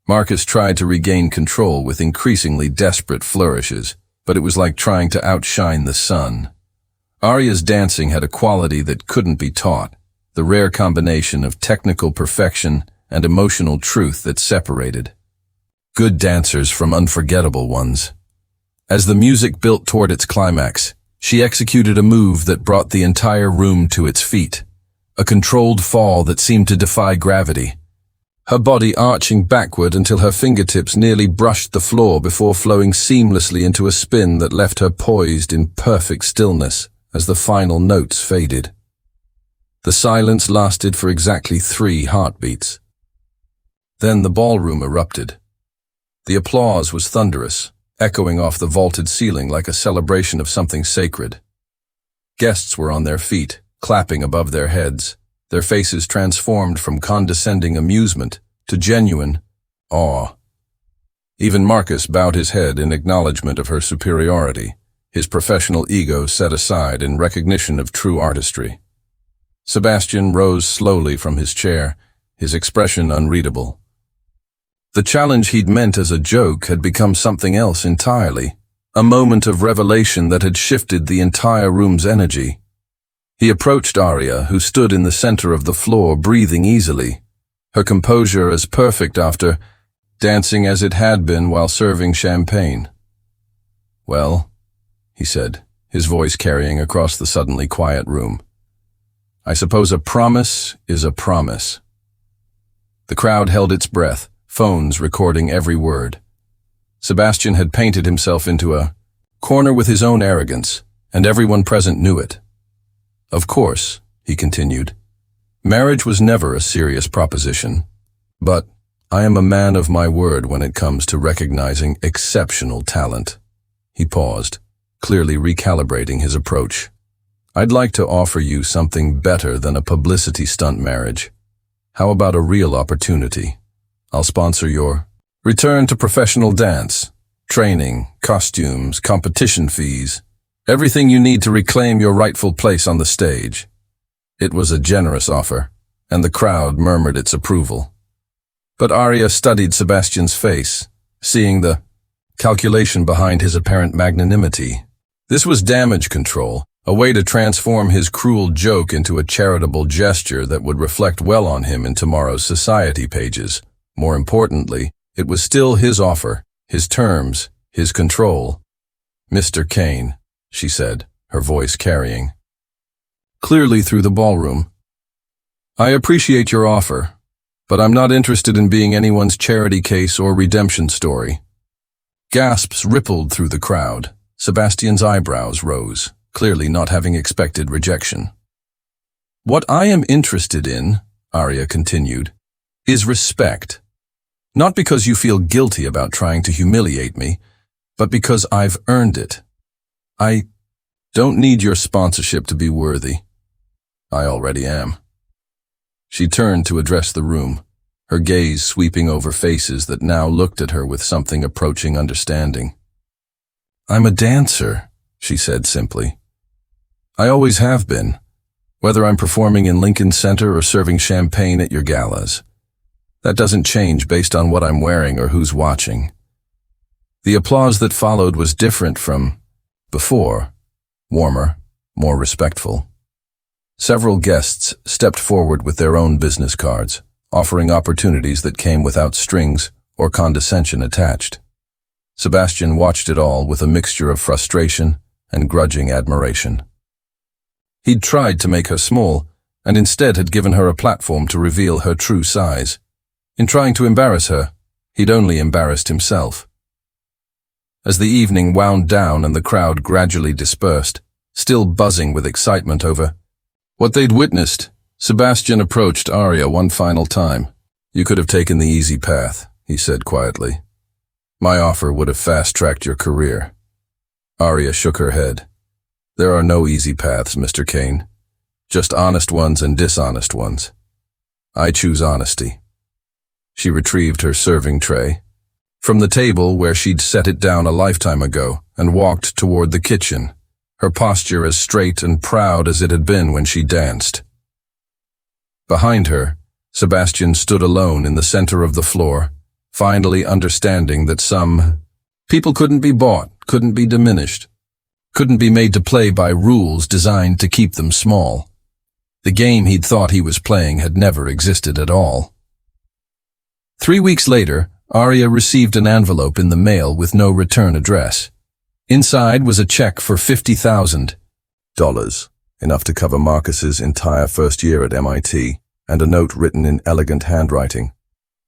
Marcus tried to regain control with increasingly desperate flourishes, but it was like trying to outshine the sun. Aria's dancing had a quality that couldn't be taught, the rare combination of technical perfection and emotional truth that separated good dancers from unforgettable ones. As the music built toward its climax, she executed a move that brought the entire room to its feet, a controlled fall that seemed to defy gravity. Her body arching backward until her fingertips nearly brushed the floor before flowing seamlessly into a spin that left her poised in perfect stillness as the final notes faded. The silence lasted for exactly 3 heartbeats. Then the ballroom erupted. The applause was thunderous, echoing off the vaulted ceiling like a celebration of something sacred. Guests were on their feet, clapping above their heads, their faces transformed from condescending amusement to genuine awe. Even Marcus bowed his head in acknowledgement of her superiority, his professional ego set aside in recognition of true artistry. Sebastian rose slowly from his chair, his expression unreadable. The challenge he'd meant as a joke had become something else entirely, a moment of revelation that had shifted the entire room's energy. He approached Aria, who stood in the center of the floor, breathing easily, her composure as perfect after dancing as it had been while serving champagne. "Well," he said, his voice carrying across the suddenly quiet room, "I suppose a promise is a promise." The crowd held its breath, phones recording every word. Sebastian had painted himself into a corner with his own arrogance, and everyone present knew it. "Of course," he continued, "marriage was never a serious proposition, but I am a man of my word when it comes to recognizing exceptional talent." He paused, clearly recalibrating his approach. "I'd like to offer you something better than a publicity stunt marriage. How about a real opportunity? I'll sponsor your return to professional dance, training, costumes, competition fees, everything you need to reclaim your rightful place on the stage." It was a generous offer, and the crowd murmured its approval. But Aria studied Sebastian's face, seeing the calculation behind his apparent magnanimity. This was damage control, a way to transform his cruel joke into a charitable gesture that would reflect well on him in tomorrow's society pages. More importantly, it was still his offer, his terms, his control. "Mr. Kane," she said, her voice carrying clearly through the ballroom, "I appreciate your offer, but I'm not interested in being anyone's charity case or redemption story." Gasps rippled through the crowd. Sebastian's eyebrows rose, clearly not having expected rejection. "What I am interested in," Aria continued, "is respect. Not because you feel guilty about trying to humiliate me, but because I've earned it. I don't need your sponsorship to be worthy. I already am." She turned to address the room, her gaze sweeping over faces that now looked at her with something approaching understanding. "I'm a dancer," she said simply. "I always have been, whether I'm performing in Lincoln Center or serving champagne at your galas. That doesn't change based on what I'm wearing or who's watching." The applause that followed was different from before, warmer, more respectful. Several guests stepped forward with their own business cards, offering opportunities that came without strings or condescension attached. Sebastian watched it all with a mixture of frustration and grudging admiration. He'd tried to make her small, and instead had given her a platform to reveal her true size. In trying to embarrass her, he'd only embarrassed himself. As the evening wound down and the crowd gradually dispersed, still buzzing with excitement over what they'd witnessed, Sebastian approached Aria one final time. "You could have taken the easy path," he said quietly. "My offer would have fast-tracked your career." Aria shook her head. "There are no easy paths, Mr. Kane. Just honest ones and dishonest ones. I choose honesty." She retrieved her serving tray from the table where she'd set it down a lifetime ago and walked toward the kitchen, her posture as straight and proud as it had been when she danced. Behind her, Sebastian stood alone in the center of the floor, finally understanding that some people couldn't be bought, couldn't be diminished, couldn't be made to play by rules designed to keep them small. The game he'd thought he was playing had never existed at all. 3 weeks later, Arya received an envelope in the mail with no return address. Inside was a check for $50,000, enough to cover Marcus's entire first year at MIT, and a note written in elegant handwriting,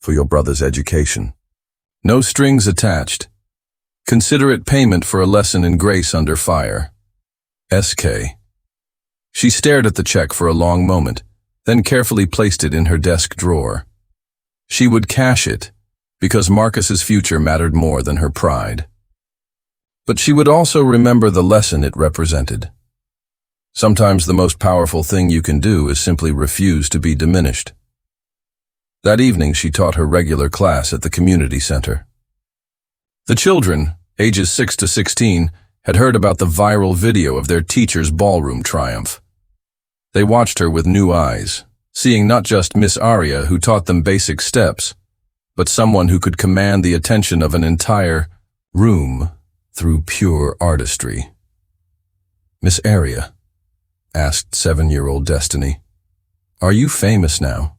"For your brother's education." No strings attached. Considerate payment for a lesson in grace under fire. SK. She stared at the check for a long moment, then carefully placed it in her desk drawer. She would cash it, because Marcus's future mattered more than her pride. But she would also remember the lesson it represented. Sometimes the most powerful thing you can do is simply refuse to be diminished. That evening she taught her regular class at the community center. The children, ages 6 to 16, had heard about the viral video of their teacher's ballroom triumph. They watched her with new eyes, seeing not just Miss Arya who taught them basic steps, but someone who could command the attention of an entire room through pure artistry. "Miss Arya," asked 7-year-old Destiny, "are you famous now?"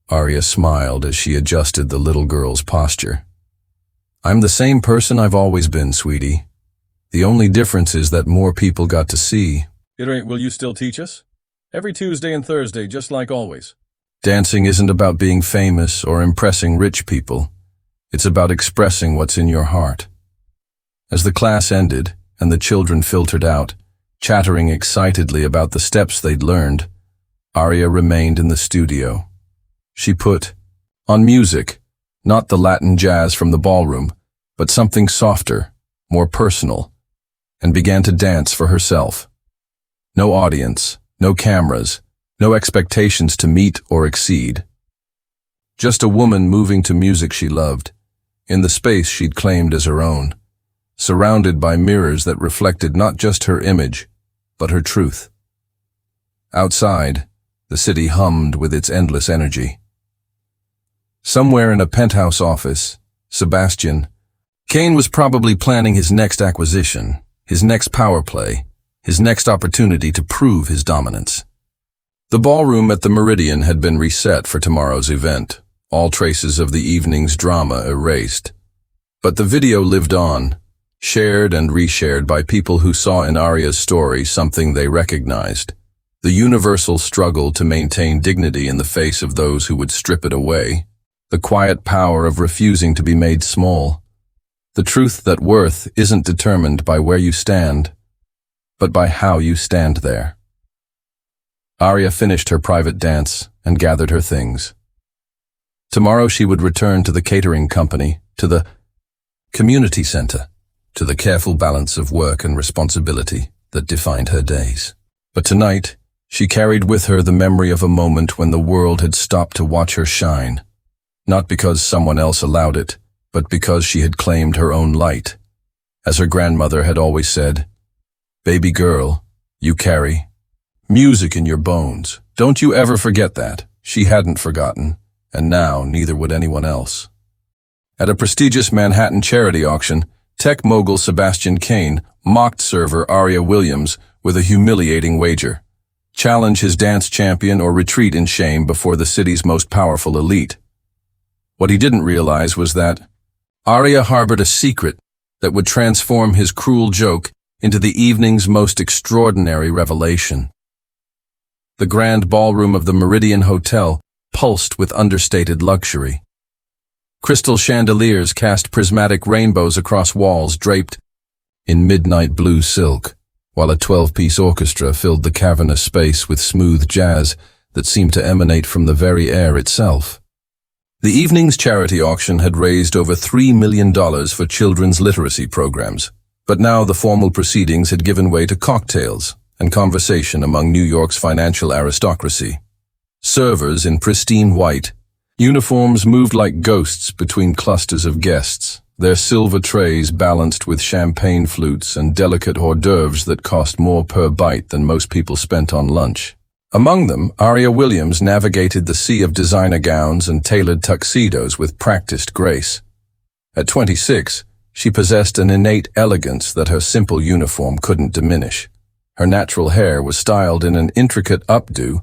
Arya smiled as she adjusted the little girl's posture. "I'm the same person I've always been, sweetie. The only difference is that more people got to see." Will you still teach us? Every Tuesday and Thursday, just like always. Dancing isn't about being famous or impressing rich people. It's about expressing what's in your heart. As the class ended and the children filtered out, chattering excitedly about the steps they'd learned, Arya remained in the studio. She put on music, not the Latin jazz from the ballroom, but something softer, more personal, and began to dance for herself. No audience, no cameras, no expectations to meet or exceed. Just a woman moving to music she loved, in the space she'd claimed as her own, surrounded by mirrors that reflected not just her image, but her truth. Outside, the city hummed with its endless energy. Somewhere in a penthouse office, Sebastian Kane was probably planning his next acquisition, his next power play, his next opportunity to prove his dominance. The ballroom at the Meridian had been reset for tomorrow's event, all traces of the evening's drama erased. But the video lived on, shared and reshared by people who saw in Arya's story something they recognized: the universal struggle to maintain dignity in the face of those who would strip it away, the quiet power of refusing to be made small, the truth that worth isn't determined by where you stand, but by how you stand there. Arya finished her private dance and gathered her things. Tomorrow she would return to the catering company, to the community center, to the careful balance of work and responsibility that defined her days. But tonight, she carried with her the memory of a moment when the world had stopped to watch her shine, not because someone else allowed it, but because she had claimed her own light. As her grandmother had always said, "Baby girl, you carry music in your bones. Don't you ever forget that." She hadn't forgotten, and now neither would anyone else. At a prestigious Manhattan charity auction, tech mogul Sebastian Kane mocked server Arya Williams with a humiliating wager: challenge his dance champion or retreat in shame before the city's most powerful elite. What he didn't realize was that Arya harbored a secret that would transform his cruel joke into the evening's most extraordinary revelation. The grand ballroom of the Meridian Hotel pulsed with understated luxury. Crystal chandeliers cast prismatic rainbows across walls draped in midnight blue silk, while a 12-piece orchestra filled the cavernous space with smooth jazz that seemed to emanate from the very air itself. The evening's charity auction had raised over $3 million for children's literacy programs, but now the formal proceedings had given way to cocktails and conversation among New York's financial aristocracy. Servers in pristine white uniforms moved like ghosts between clusters of guests, their silver trays balanced with champagne flutes and delicate hors d'oeuvres that cost more per bite than most people spent on lunch. Among them, Aria Williams navigated the sea of designer gowns and tailored tuxedos with practiced grace. At 26, she possessed an innate elegance that her simple uniform couldn't diminish. Her natural hair was styled in an intricate updo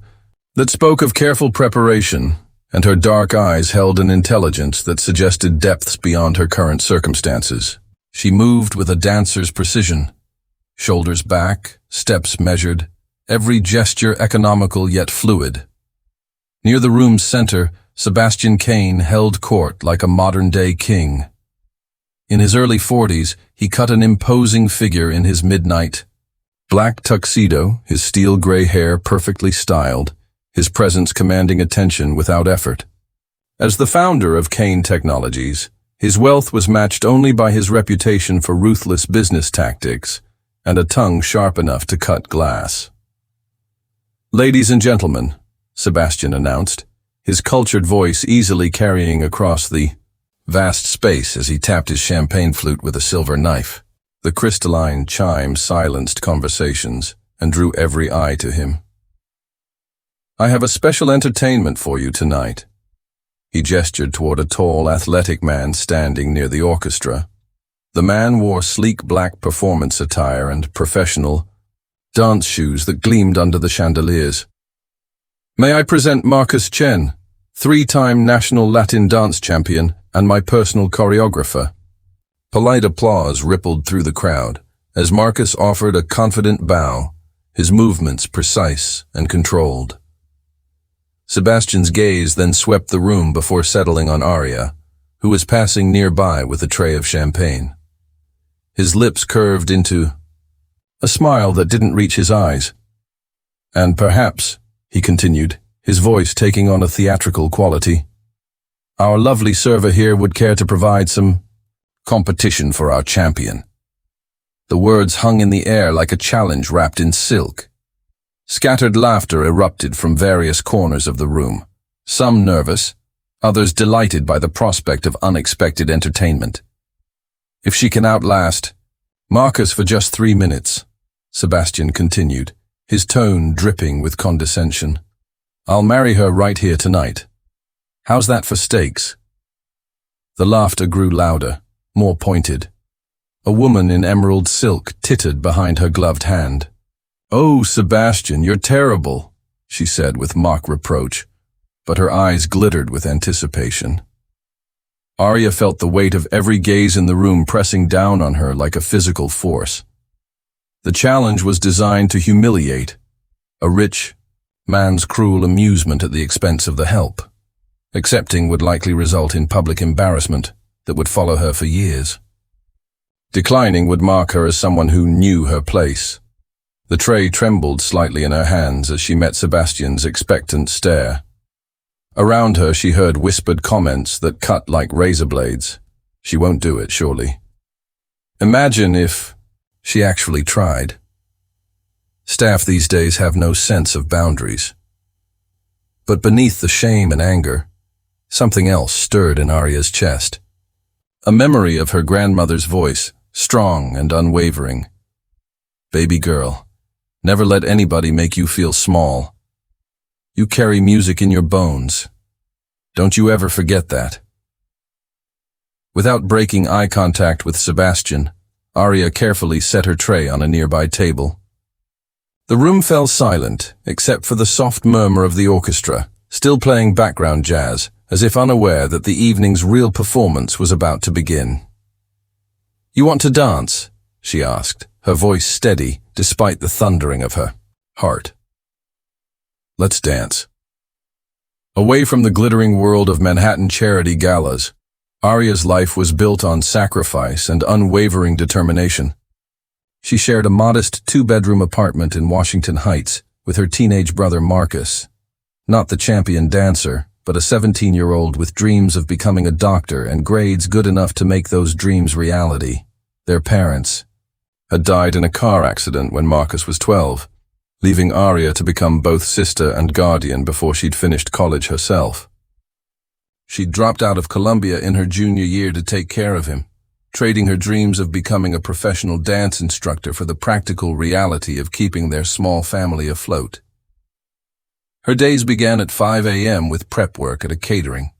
that spoke of careful preparation, and her dark eyes held an intelligence that suggested depths beyond her current circumstances. She moved with a dancer's precision, shoulders back, steps measured, every gesture economical yet fluid. Near the room's center, Sebastian Kane held court like a modern-day king. In his early 40s, he cut an imposing figure in his midnight black tuxedo, his steel gray hair perfectly styled, his presence commanding attention without effort. As the founder of Kane Technologies, his wealth was matched only by his reputation for ruthless business tactics and a tongue sharp enough to cut glass. "Ladies and gentlemen," Sebastian announced, his cultured voice easily carrying across the vast space as he tapped his champagne flute with a silver knife. The crystalline chime silenced conversations and drew every eye to him. "I have a special entertainment for you tonight." He gestured toward a tall, athletic man standing near the orchestra. The man wore sleek black performance attire and professional dance shoes that gleamed under the chandeliers. "May I present Marcus Chen, 3-time national Latin dance champion and my personal choreographer." Polite applause rippled through the crowd as Marcus offered a confident bow, his movements precise and controlled. Sebastian's gaze then swept the room before settling on Aria, who was passing nearby with a tray of champagne. His lips curved into a smile that didn't reach his eyes. "And perhaps," he continued, his voice taking on a theatrical quality, "our lovely server here would care to provide some competition for our champion." The words hung in the air like a challenge wrapped in silk. Scattered laughter erupted from various corners of the room, some nervous, others delighted by the prospect of unexpected entertainment. "If she can outlast Marcus for just 3 minutes," Sebastian continued, his tone dripping with condescension, "I'll marry her right here tonight. How's that for stakes?" The laughter grew louder, more pointed. A woman in emerald silk tittered behind her gloved hand. "Oh, Sebastian, you're terrible," she said with mock reproach, but her eyes glittered with anticipation. Aria felt the weight of every gaze in the room pressing down on her like a physical force. The challenge was designed to humiliate, a rich man's cruel amusement at the expense of the help. Accepting would likely result in public embarrassment that would follow her for years. Declining would mark her as someone who knew her place. The tray trembled slightly in her hands as she met Sebastian's expectant stare. Around her she heard whispered comments that cut like razor blades. She won't do it, surely. Imagine if she actually tried. Staff these days have no sense of boundaries. But beneath the shame and anger, something else stirred in Aria's chest. A memory of her grandmother's voice, strong and unwavering. "Baby girl, never let anybody make you feel small. You carry music in your bones. Don't you ever forget that." Without breaking eye contact with Sebastian, Aria carefully set her tray on a nearby table. The room fell silent, except for the soft murmur of the orchestra, still playing background jazz, as if unaware that the evening's real performance was about to begin. "You want to dance?" she asked, her voice steady despite the thundering of her heart. "Let's dance." Away from the glittering world of Manhattan charity galas, Aria's life was built on sacrifice and unwavering determination. She shared a modest 2-bedroom apartment in Washington Heights with her teenage brother Marcus. Not the champion dancer, but a 17-year-old with dreams of becoming a doctor and grades good enough to make those dreams reality. Their parents had died in a car accident when Marcus was 12, leaving Aria to become both sister and guardian before she'd finished college herself. She'd dropped out of Columbia in her junior year to take care of him, trading her dreams of becoming a professional dance instructor for the practical reality of keeping their small family afloat. Her days began at 5 a.m. with prep work at a catering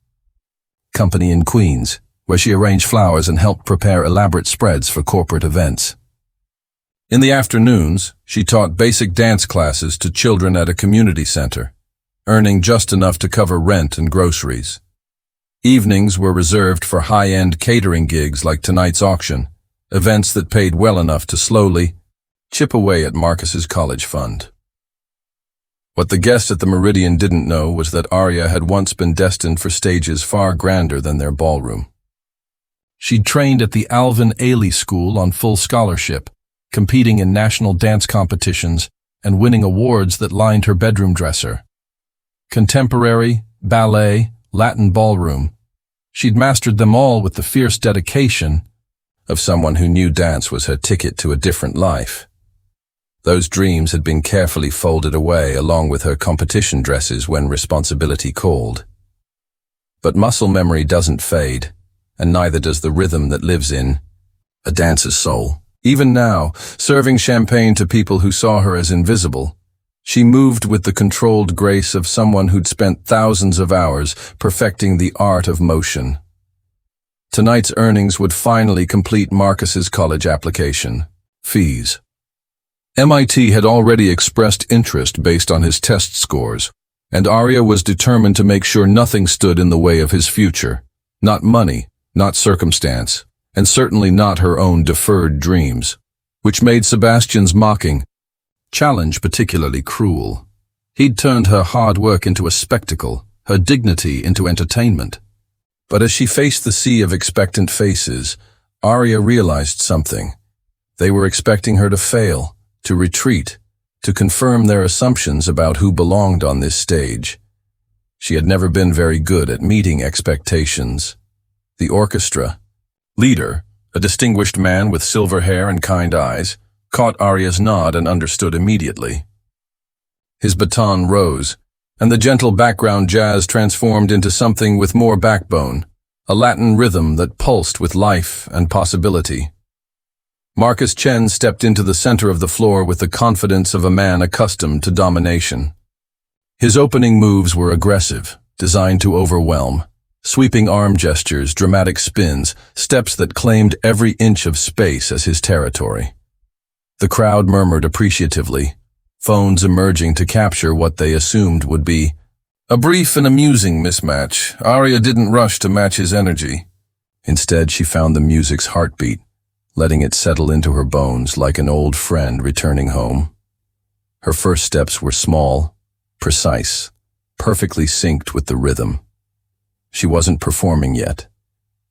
company in Queens, where she arranged flowers and helped prepare elaborate spreads for corporate events. In the afternoons, she taught basic dance classes to children at a community center, earning just enough to cover rent and groceries. Evenings were reserved for high-end catering gigs like tonight's auction, events that paid well enough to slowly chip away at Marcus's college fund. What the guests at the Meridian didn't know was that Arya had once been destined for stages far grander than their ballroom. She'd trained at the Alvin Ailey School on full scholarship, competing in national dance competitions and winning awards that lined her bedroom dresser. Contemporary, ballet, Latin ballroom. She'd mastered them all with the fierce dedication of someone who knew dance was her ticket to a different life. Those dreams had been carefully folded away along with her competition dresses when responsibility called. But muscle memory doesn't fade, and neither does the rhythm that lives in a dancer's soul. Even now, serving champagne to people who saw her as invisible, she moved with the controlled grace of someone who'd spent thousands of hours perfecting the art of motion. Tonight's earnings would finally complete Marcus's college application. Fees. MIT had already expressed interest based on his test scores, and Arya was determined to make sure nothing stood in the way of his future. Not money, not circumstance, and certainly not her own deferred dreams, which made Sebastian's mocking challenge particularly cruel. He'd turned her hard work into a spectacle, her dignity into entertainment. But as she faced the sea of expectant faces, Arya realized something. They were expecting her to fail, to retreat, to confirm their assumptions about who belonged on this stage. She had never been very good at meeting expectations. The orchestra leader, a distinguished man with silver hair and kind eyes, caught Arya's nod and understood immediately. His baton rose, and the gentle background jazz transformed into something with more backbone, a Latin rhythm that pulsed with life and possibility. Marcus Chen stepped into the center of the floor with the confidence of a man accustomed to domination. His opening moves were aggressive, designed to overwhelm. Sweeping arm gestures, dramatic spins, steps that claimed every inch of space as his territory. The crowd murmured appreciatively, phones emerging to capture what they assumed would be a brief and amusing mismatch. Arya didn't rush to match his energy. Instead, she found the music's heartbeat, letting it settle into her bones like an old friend returning home. Her first steps were small, precise, perfectly synced with the rhythm. She wasn't performing yet.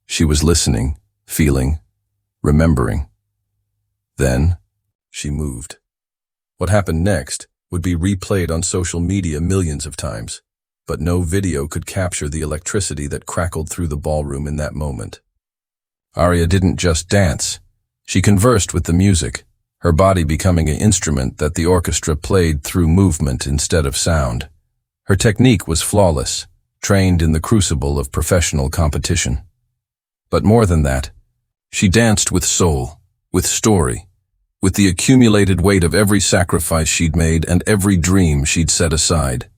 She was listening, feeling, remembering. Then, she moved. What happened next would be replayed on social media millions of times, but no video could capture the electricity that crackled through the ballroom in that moment. Arya didn't just dance. She conversed with the music, her body becoming an instrument that the orchestra played through movement instead of sound. Her technique was flawless, trained in the crucible of professional competition. But more than that, she danced with soul, with story, with the accumulated weight of every sacrifice she'd made and every dream she'd set aside.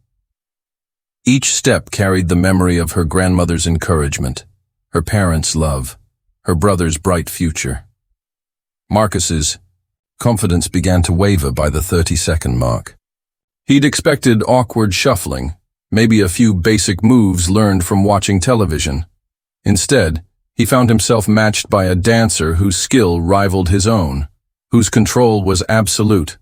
Each step carried the memory of her grandmother's encouragement, her parents' love, her brother's bright future. Marcus's confidence began to waver by the 30-second mark. He'd expected awkward shuffling, maybe a few basic moves learned from watching television. Instead, he found himself matched by a dancer whose skill rivaled his own, whose control was absolute,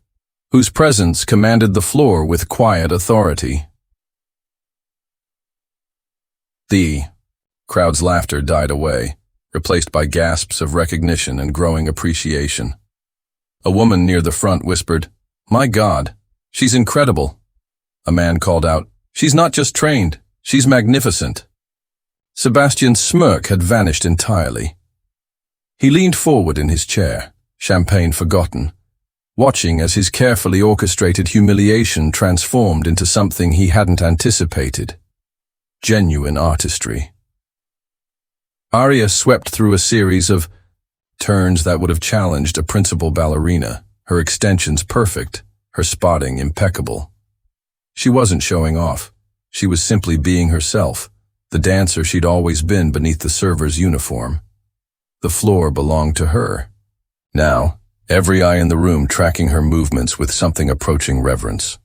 whose presence commanded the floor with quiet authority. The crowd's laughter died away, replaced by gasps of recognition and growing appreciation. A woman near the front whispered, "My God, she's incredible." A man called out, "She's not just trained, she's magnificent." Sebastian's smirk had vanished entirely. He leaned forward in his chair, champagne forgotten, watching as his carefully orchestrated humiliation transformed into something he hadn't anticipated. Genuine artistry. Arya swept through a series of turns that would have challenged a principal ballerina, her extensions perfect, her spotting impeccable. She wasn't showing off. She was simply being herself, the dancer she'd always been beneath the server's uniform. The floor belonged to her. Now, every eye in the room tracking her movements with something approaching reverence.